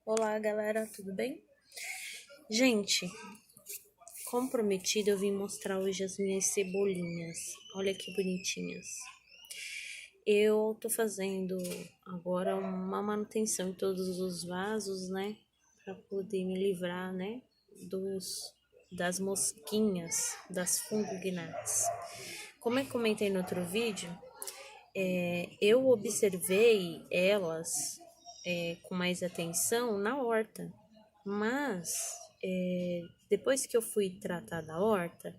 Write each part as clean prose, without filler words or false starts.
Olá, galera, tudo bem? Gente, como prometido, eu vim mostrar hoje as minhas cebolinhas. Olha que bonitinhas. Eu tô fazendo agora uma manutenção em todos os vasos, né? Pra poder me livrar, né? Das mosquinhas, das fungognaths. Como eu comentei no outro vídeo, eu observei elas com mais atenção na horta, mas depois que eu fui tratar da horta,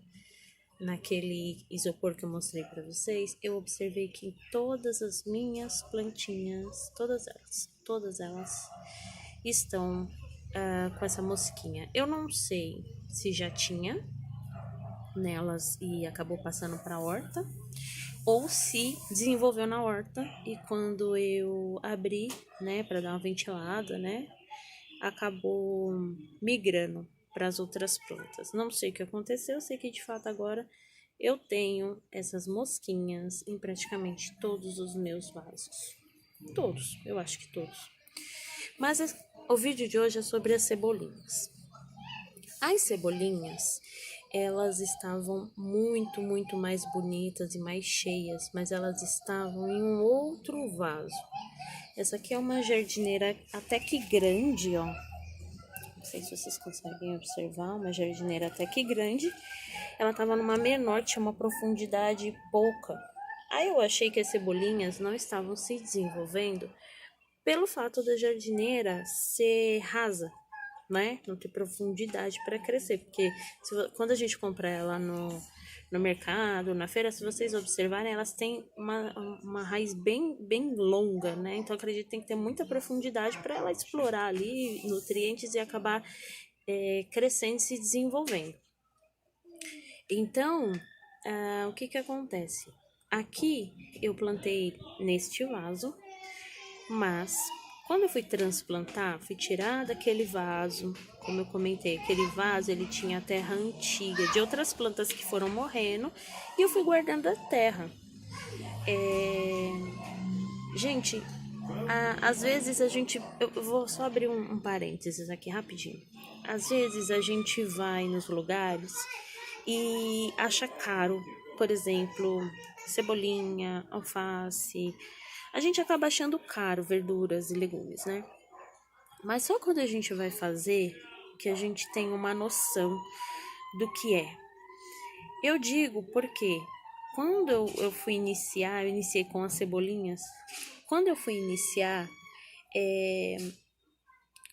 naquele isopor que eu mostrei para vocês, eu observei que em todas as minhas plantinhas, todas elas estão com essa mosquinha. Eu não sei se já tinha nelas e acabou passando para a horta, ou se desenvolveu na horta e quando eu abri, né, para dar uma ventilada, né, acabou migrando para as outras plantas. Não sei o que aconteceu, sei que de fato agora eu tenho essas mosquinhas em praticamente todos os meus vasos. Todos, eu acho que todos. Mas o vídeo de hoje é sobre as cebolinhas. As cebolinhas, elas estavam muito mais bonitas e mais cheias, mas elas estavam em um outro vaso. Essa aqui é uma jardineira até que grande, ó. Não sei se vocês conseguem observar, uma jardineira até que grande. Ela estava numa menor, tinha uma profundidade pouca. Aí eu achei que as cebolinhas não estavam se desenvolvendo pelo fato da jardineira ser rasa, né? Não ter profundidade para crescer, porque quando a gente compra ela no mercado, na feira, se vocês observarem, elas têm uma raiz bem longa, né? Então, acredito que tem que ter muita profundidade para ela explorar ali nutrientes e acabar crescendo e se desenvolvendo. Então, o que acontece? Aqui eu plantei neste vaso, mas quando eu fui transplantar, fui tirar daquele vaso, como eu comentei, aquele vaso ele tinha terra antiga de outras plantas que foram morrendo e eu fui guardando a terra. Gente, às vezes a gente, eu vou só abrir um parênteses aqui rapidinho. Às vezes a gente vai nos lugares e acha caro, por exemplo, cebolinha, alface. A gente acaba achando caro verduras e legumes, né? Mas só quando a gente vai fazer que a gente tem uma noção do que é. Eu digo porque quando eu fui iniciar, eu iniciei com as cebolinhas. Quando eu fui iniciar,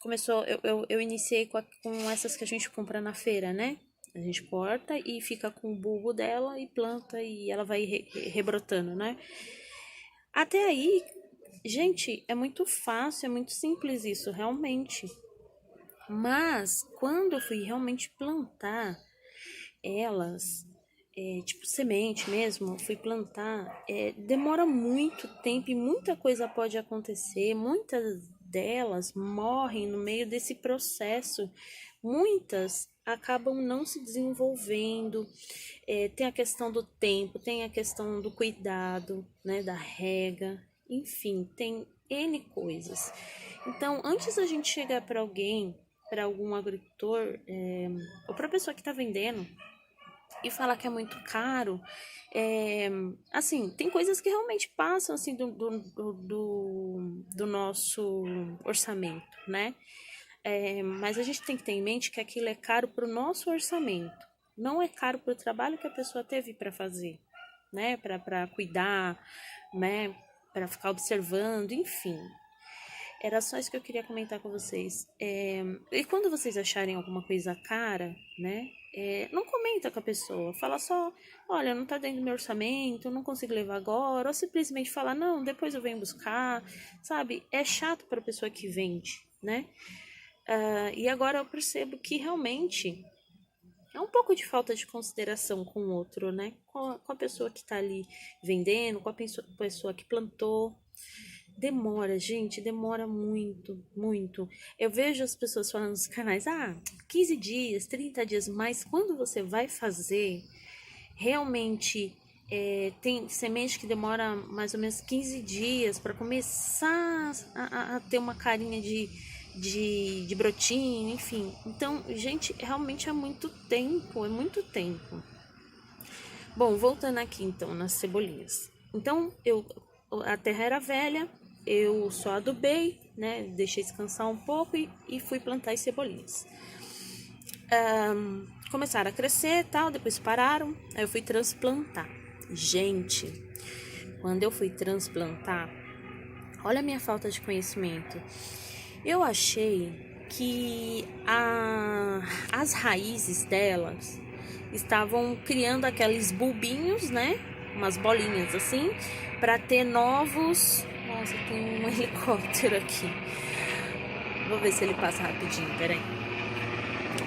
começou, eu iniciei com essas que a gente compra na feira, né? A gente corta e fica com o bulbo dela e planta e ela vai rebrotando, né? Até aí, gente, é muito fácil, é muito simples isso, realmente. Mas quando eu fui realmente plantar elas, tipo semente mesmo, fui plantar, demora muito tempo e muita coisa pode acontecer. Muitas delas morrem no meio desse processo. Muitas acabam não se desenvolvendo. Tem a questão do tempo, tem a questão do cuidado, né, da rega, enfim, tem N coisas. Então, antes da gente chegar para alguém, para algum agricultor, ou para a pessoa que está vendendo, e falar que é muito caro, assim, tem coisas que realmente passam assim do nosso orçamento, né? Mas a gente tem que ter em mente que aquilo é caro para o nosso orçamento, não é caro para o trabalho que a pessoa teve para fazer, né? Para cuidar, né? Para ficar observando, enfim. Era só isso que eu queria comentar com vocês. E quando vocês acharem alguma coisa cara, né? Não comenta com a pessoa. Fala só, olha, não tá dentro do meu orçamento, não consigo levar agora. Ou simplesmente fala, não, depois eu venho buscar. Sabe? É chato para a pessoa que vende, né? E agora eu percebo que realmente é um pouco de falta de consideração com o outro, né? Com a pessoa que tá ali vendendo, com a pessoa que plantou. Demora, gente, demora muito. Eu vejo as pessoas falando nos canais, 15 dias, 30 dias, mas quando você vai fazer, realmente tem semente que demora mais ou menos 15 dias para começar a ter uma carinha de brotinho, enfim. Então, gente, realmente é muito tempo, Bom, voltando aqui então nas cebolinhas. Então, a terra era velha, eu só adubei, né? Deixei descansar um pouco e fui plantar as cebolinhas. Começaram a crescer e tal, depois pararam, aí eu fui transplantar. Gente, quando eu fui transplantar, olha a minha falta de conhecimento. Eu achei que as raízes delas estavam criando aqueles bulbinhos, né? Umas bolinhas assim, para ter novos. Nossa, tem um helicóptero aqui. Vou ver se ele passa rapidinho, peraí.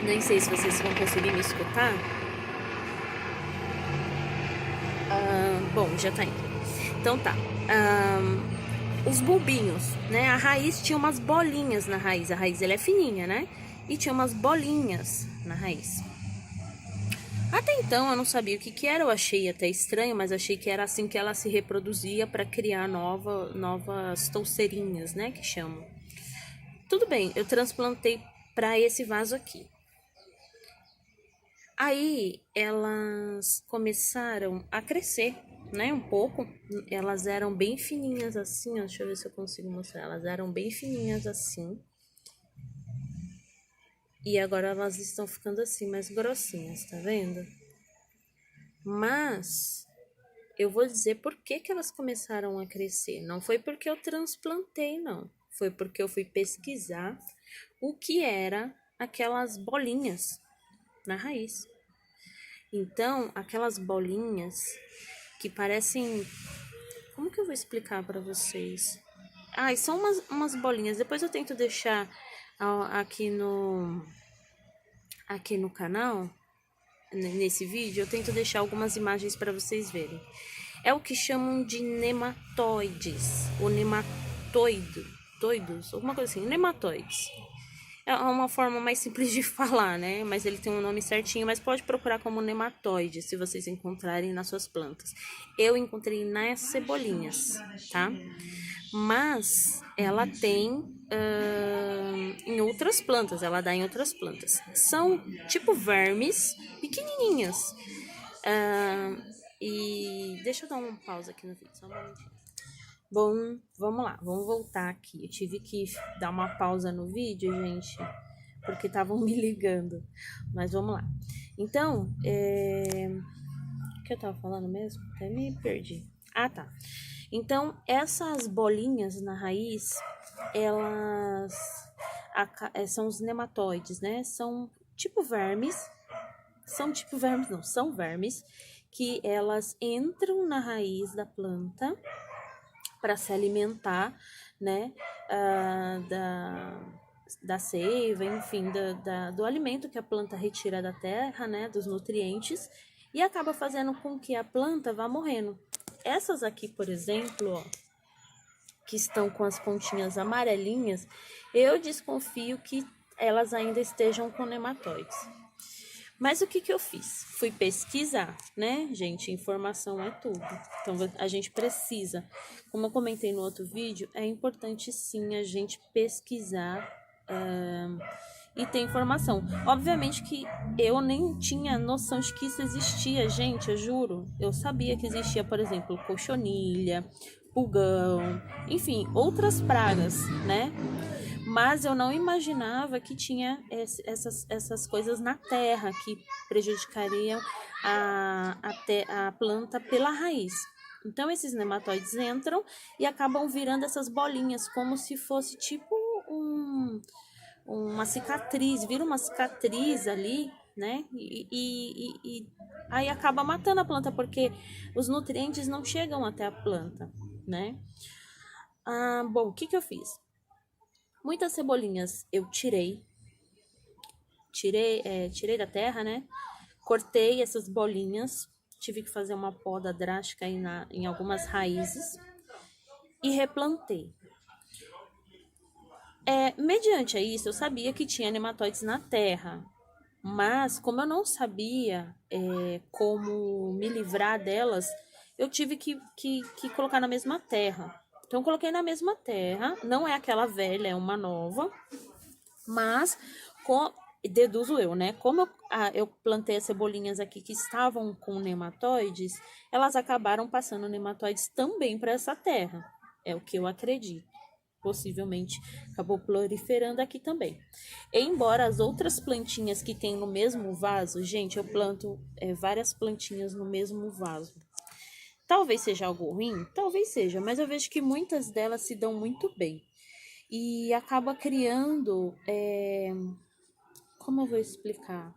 Nem sei se vocês vão conseguir me escutar. Bom, já tá indo. Então tá. Os bulbinhos, né? A raiz tinha umas bolinhas na raiz. A raiz ela é fininha, né? E tinha umas bolinhas na raiz. Até então eu não sabia o que era, eu achei até estranho, mas achei que era assim que ela se reproduzia para criar novas touceirinhas, né? Que chamam. Tudo bem, eu transplantei para esse vaso aqui. Aí elas começaram a crescer, né, um pouco. Elas eram bem fininhas assim, ó, deixa eu ver se eu consigo mostrar. Elas eram bem fininhas assim. E agora elas estão ficando assim, mais grossinhas, tá vendo? Mas eu vou dizer por que elas começaram a crescer. Não foi porque eu transplantei, não. Foi porque eu fui pesquisar o que era aquelas bolinhas na raiz. Então, aquelas bolinhas que parecem... Como que eu vou explicar para vocês? São umas bolinhas. Depois eu tento deixar aqui no canal, nesse vídeo, eu tento deixar algumas imagens para vocês verem. É o que chamam de nematóides, ou nematoidos, alguma coisa assim, nematóides. É uma forma mais simples de falar, né? Mas ele tem um nome certinho, mas pode procurar como nematóide, se vocês encontrarem nas suas plantas. Eu encontrei nas cebolinhas, tá? Mas ela tem em outras plantas, ela dá em outras plantas. São tipo vermes pequenininhas. E deixa eu dar uma pausa aqui no vídeo, só um momentinho. Bom, vamos lá, vamos voltar aqui. Eu tive que dar uma pausa no vídeo, gente, porque estavam me ligando. Mas vamos lá. Então, o que eu tava falando mesmo? Até me perdi. Ah, tá. Então, essas bolinhas na raiz, elas são os nematóides, né? São tipo vermes. São vermes que elas entram na raiz da planta para se alimentar, né, da seiva, enfim, do alimento que a planta retira da terra, né, dos nutrientes, e acaba fazendo com que a planta vá morrendo. Essas aqui, por exemplo, ó, que estão com as pontinhas amarelinhas, eu desconfio que elas ainda estejam com nematóides. Mas o que eu fiz? Fui pesquisar, né, gente? Informação é tudo. Então, a gente precisa, como eu comentei no outro vídeo, é importante sim a gente pesquisar e ter informação. Obviamente que eu nem tinha noção de que isso existia, gente, eu juro. Eu sabia que existia, por exemplo, cochonilha, pulgão, enfim, outras pragas, né? Mas eu não imaginava que tinha essas coisas na terra que prejudicariam a planta pela raiz. Então, esses nematóides entram e acabam virando essas bolinhas, como se fosse tipo uma cicatriz, vira uma cicatriz ali, né? E aí acaba matando a planta, porque os nutrientes não chegam até a planta, né? Bom, o que eu fiz? Muitas cebolinhas eu tirei da terra, né? Cortei essas bolinhas, tive que fazer uma poda drástica aí em algumas raízes e replantei. Mediante isso, eu sabia que tinha nematóides na terra, mas como eu não sabia como me livrar delas, eu tive que colocar na mesma terra. Então, eu coloquei na mesma terra, não é aquela velha, é uma nova. Mas, deduzo eu, né? Como eu plantei as cebolinhas aqui que estavam com nematóides, elas acabaram passando nematóides também para essa terra. É o que eu acredito. Possivelmente acabou proliferando aqui também. Embora as outras plantinhas que tem no mesmo vaso, gente, eu planto várias plantinhas no mesmo vaso. Talvez seja algo ruim, talvez seja, mas eu vejo que muitas delas se dão muito bem. E acaba criando, como eu vou explicar?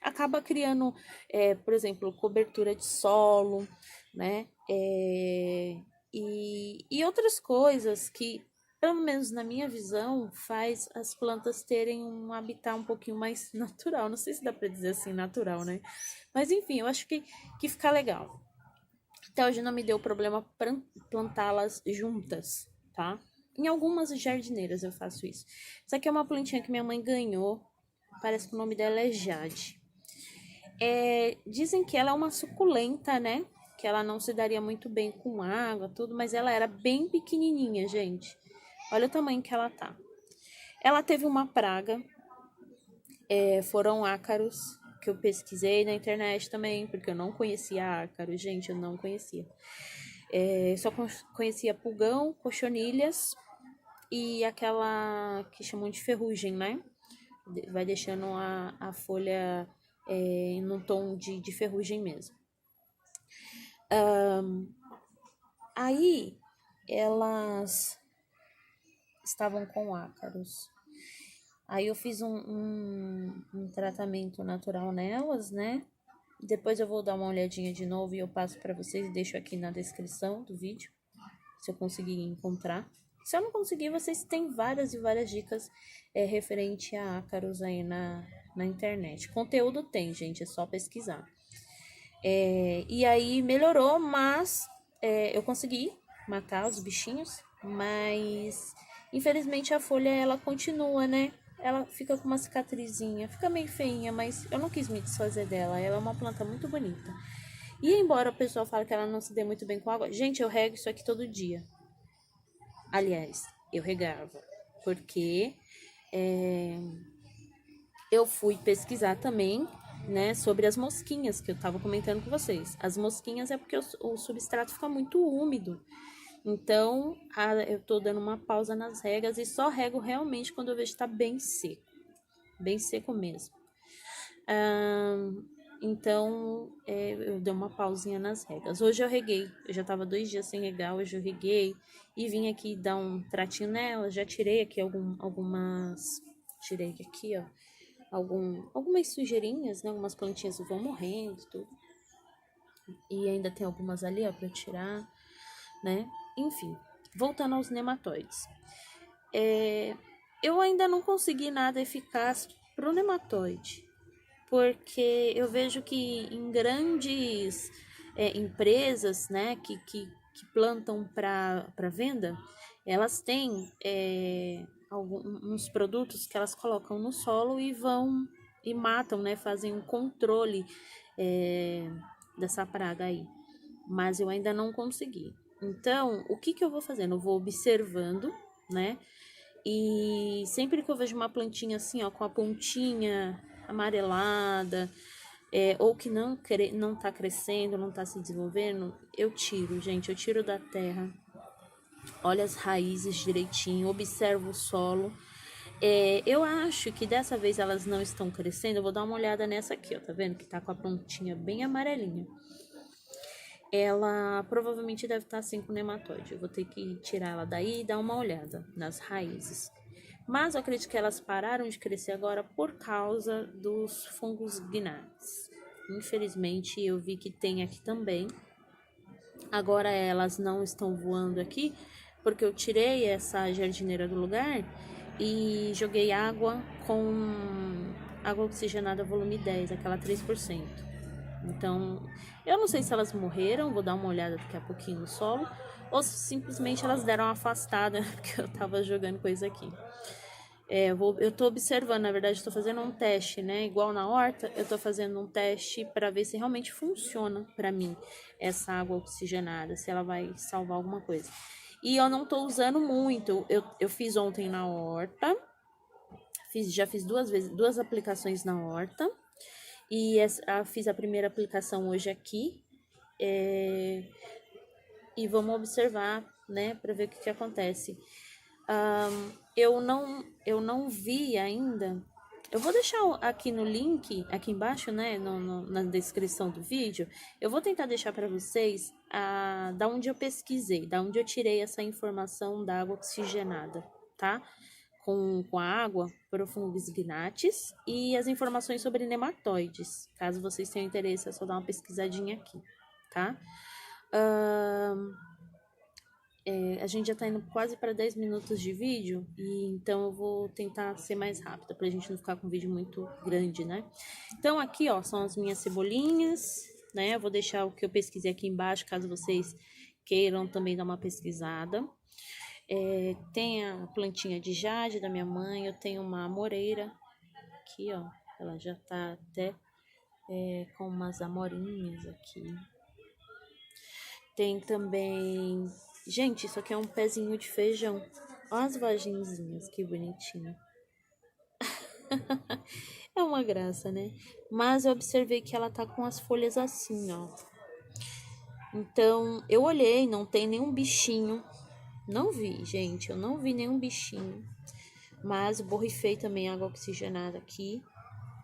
Acaba criando, por exemplo, cobertura de solo, né? E outras coisas que, pelo menos na minha visão, faz as plantas terem um habitat um pouquinho mais natural. Não sei se dá para dizer assim, natural, né? Mas enfim, eu acho que fica legal. Até hoje não me deu problema plantá-las juntas, tá? Em algumas jardineiras eu faço isso. Isso aqui é uma plantinha que minha mãe ganhou. Parece que o nome dela é Jade. Dizem que ela é uma suculenta, né? Que ela não se daria muito bem com água, tudo, mas ela era bem pequenininha, gente. Olha o tamanho que ela tá. Ela teve uma praga, foram ácaros, que eu pesquisei na internet também, porque eu não conhecia ácaro, gente, eu não conhecia. Só conhecia pulgão, cochonilhas e aquela que chamam de ferrugem, né? Vai deixando a folha num tom de ferrugem mesmo. Aí elas estavam com ácaros. Aí eu fiz um tratamento natural nelas, né? Depois eu vou dar uma olhadinha de novo e eu passo para vocês e deixo aqui na descrição do vídeo, se eu conseguir encontrar. Se eu não conseguir, vocês têm várias e várias dicas referente a ácaros aí na internet. Conteúdo tem, gente, é só pesquisar. E aí melhorou, mas eu consegui matar os bichinhos, mas infelizmente a folha ela continua, né? Ela fica com uma cicatrizinha, fica meio feinha, mas eu não quis me desfazer dela. Ela é uma planta muito bonita. E embora o pessoal fale que ela não se dê muito bem com água, gente, eu rego isso aqui todo dia. Aliás, eu regava, porque eu fui pesquisar também, né, sobre as mosquinhas que eu tava comentando com vocês. As mosquinhas é porque o substrato fica muito úmido. Então, eu tô dando uma pausa nas regas e só rego realmente quando eu vejo que tá bem seco mesmo. Então, eu dei uma pausinha nas regas. Hoje eu reguei, eu já tava 2 dias sem regar, hoje eu reguei e vim aqui dar um tratinho nela. Já tirei aqui tirei aqui, ó, algumas sujeirinhas, né? Algumas plantinhas vão morrendo, tudo. E ainda tem algumas ali, ó, pra tirar, né? Enfim, voltando aos nematóides. Eu ainda não consegui nada eficaz pro nematóide, porque eu vejo que em grandes empresas, né, que plantam para venda, elas têm alguns produtos que elas colocam no solo e vão e matam, né, fazem um controle dessa praga aí. Mas eu ainda não consegui. Então, o que eu vou fazendo? Eu vou observando, né? E sempre que eu vejo uma plantinha assim, ó, com a pontinha amarelada, ou que não tá crescendo, não tá se desenvolvendo, eu tiro, gente, eu tiro da terra, olho as raízes direitinho, observo o solo. Eu acho que dessa vez elas não estão crescendo, eu vou dar uma olhada nessa aqui, ó, tá vendo? Que tá com a pontinha bem amarelinha. Ela provavelmente deve estar assim com nematóide. Eu vou ter que tirar ela daí e dar uma olhada nas raízes. Mas eu acredito que elas pararam de crescer agora por causa dos fungos gnats. Infelizmente, eu vi que tem aqui também. Agora elas não estão voando aqui, porque eu tirei essa jardineira do lugar e joguei água com água oxigenada volume 10, aquela 3%. Então, eu não sei se elas morreram, vou dar uma olhada daqui a pouquinho no solo, ou se simplesmente elas deram uma afastada, porque eu tava jogando coisa aqui. Eu tô observando, na verdade, estou fazendo um teste, né? Igual na horta, eu tô fazendo um teste para ver se realmente funciona para mim essa água oxigenada, se ela vai salvar alguma coisa. E eu não tô usando muito. Eu fiz ontem na horta, Já fiz 2 aplicações na horta. E fiz a primeira aplicação hoje aqui. E vamos observar, né, para ver o que acontece. Eu não vi ainda. Eu vou deixar aqui no link, aqui embaixo, né, na descrição do vídeo. Eu vou tentar deixar para vocês da onde eu pesquisei, da onde eu tirei essa informação da água oxigenada, tá? Com a água, Profungis gnatis e as informações sobre nematóides. Caso vocês tenham interesse, é só dar uma pesquisadinha aqui, tá? A gente já tá indo quase para 10 minutos de vídeo, e então eu vou tentar ser mais rápida, pra gente não ficar com um vídeo muito grande, né? Então aqui, ó, são as minhas cebolinhas, né? Eu vou deixar o que eu pesquisei aqui embaixo, caso vocês queiram também dar uma pesquisada. Tem a plantinha de jade da minha mãe, eu tenho uma amoreira aqui, ó, ela já tá até com umas amorinhas aqui. Tem também... Gente, isso aqui é um pezinho de feijão. Olha as vagenzinhas, que bonitinho. É uma graça, né? Mas eu observei que ela tá com as folhas assim, ó. Então, eu olhei, não tem nenhum bichinho. Não vi, gente, eu não vi nenhum bichinho. Mas borrifei também água oxigenada aqui.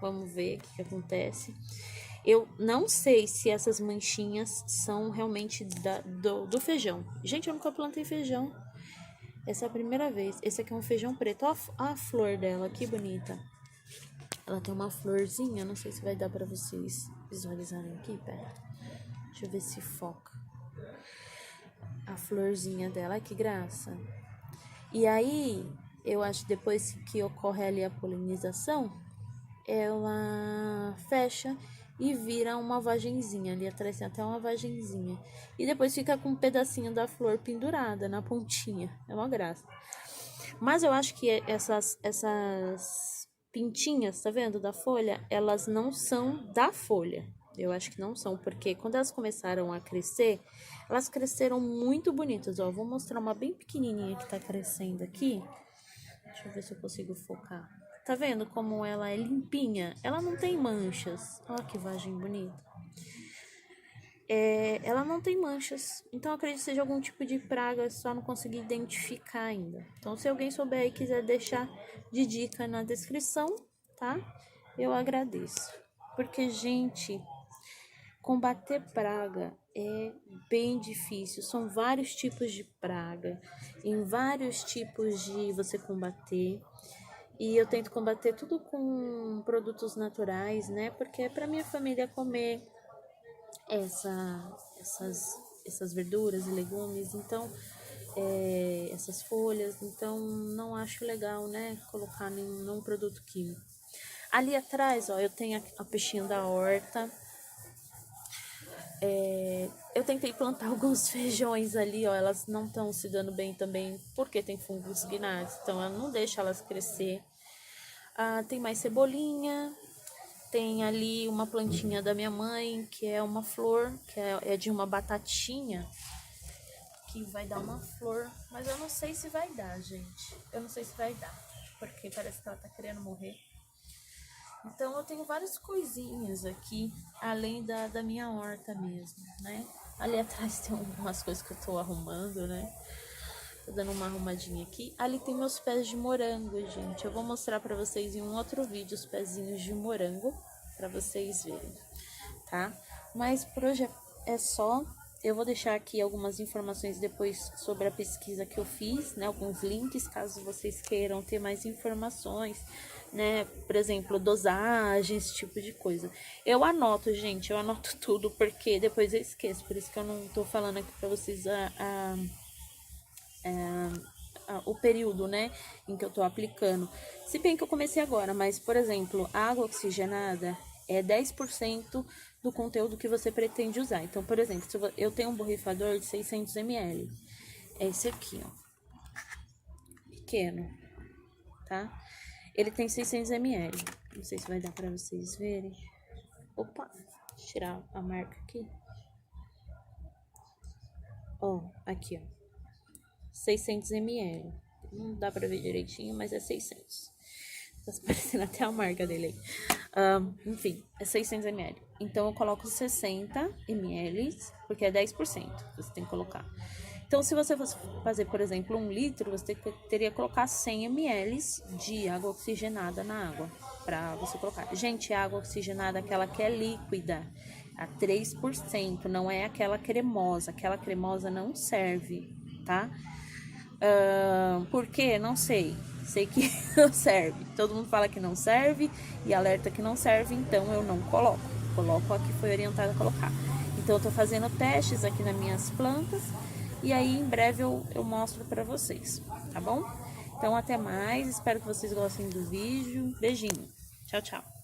Vamos ver o que acontece. Eu não sei se essas manchinhas são realmente do feijão. Gente, eu nunca plantei feijão. Essa é a primeira vez. Esse aqui é um feijão preto. Olha a flor dela, que bonita. Ela tem uma florzinha, não sei se vai dar pra vocês visualizarem aqui, pera. Deixa eu ver se foca. A florzinha dela, que graça. E aí, eu acho que depois que ocorre ali a polinização, ela fecha e vira uma vagenzinha. Ali atrás tem até uma vagenzinha. E depois fica com um pedacinho da flor pendurada na pontinha. É uma graça. Mas eu acho que essas pintinhas, tá vendo, da folha, elas não são da folha. Eu acho que não são, porque quando elas começaram a crescer, elas cresceram muito bonitas, ó. Vou mostrar uma bem pequenininha que tá crescendo aqui. Deixa eu ver se eu consigo focar. Tá vendo como ela é limpinha? Ela não tem manchas. Olha que vagem bonita. Ela não tem manchas. Então, eu acredito que seja algum tipo de praga, só não consegui identificar ainda. Então, se alguém souber e quiser deixar de dica na descrição, tá? Eu agradeço. Porque, gente, combater praga é bem difícil. São vários tipos de praga, em vários tipos de você combater. E eu tento combater tudo com produtos naturais, né? Porque é para minha família comer essas verduras e legumes, então essas folhas, então não acho legal, né? Colocar nenhum produto químico. Ali atrás, ó, eu tenho a peixinho da horta. Eu tentei plantar alguns feijões ali, ó, elas não estão se dando bem também, porque tem fungos gnados, então eu não deixo elas crescer. Tem mais cebolinha, tem ali uma plantinha da minha mãe, que é uma flor, que é de uma batatinha, que vai dar uma flor, mas eu não sei se vai dar, gente. Eu não sei se vai dar, porque parece que ela tá querendo morrer. Então, eu tenho várias coisinhas aqui, além da minha horta mesmo, né? Ali atrás tem umas coisas que eu tô arrumando, né? Tô dando uma arrumadinha aqui. Ali tem meus pés de morango, gente. Eu vou mostrar pra vocês em um outro vídeo os pezinhos de morango, pra vocês verem, tá? Mas por hoje é só. Eu vou deixar aqui algumas informações depois sobre a pesquisa que eu fiz, né? Alguns links, caso vocês queiram ter mais informações, né? Por exemplo, dosagem, esse tipo de coisa. Eu anoto, gente, eu anoto tudo, porque depois eu esqueço. Por isso que eu não tô falando aqui pra vocês o período, né, em que eu tô aplicando. Se bem que eu comecei agora, mas, por exemplo, a água oxigenada é 10% do conteúdo que você pretende usar. Então, por exemplo, se eu tenho um borrifador de 600 ml, é esse aqui, ó, pequeno, tá? Ele tem 600 ml, não sei se vai dar pra vocês verem. Opa, deixa eu tirar a marca aqui. Ó, aqui, ó. 600 ml. Não dá pra ver direitinho, mas é 600. Tá parecendo até a marca dele aí. Enfim, é 600 ml. Então, eu coloco 60 ml, porque é 10% que você tem que colocar. Então, se você fosse fazer, por exemplo, 1 litro, você teria que colocar 100 ml de água oxigenada na água para você colocar. Gente, a água oxigenada, aquela que é líquida, a 3%, não é aquela cremosa. Aquela cremosa não serve, tá? Por quê? Não sei. Sei que não serve. Todo mundo fala que não serve e alerta que não serve, então eu não coloco. Coloco a que foi orientada a colocar. Então eu tô fazendo testes aqui nas minhas plantas e aí em breve eu mostro pra vocês, tá bom? Então até mais, espero que vocês gostem do vídeo. Beijinho. Tchau, tchau.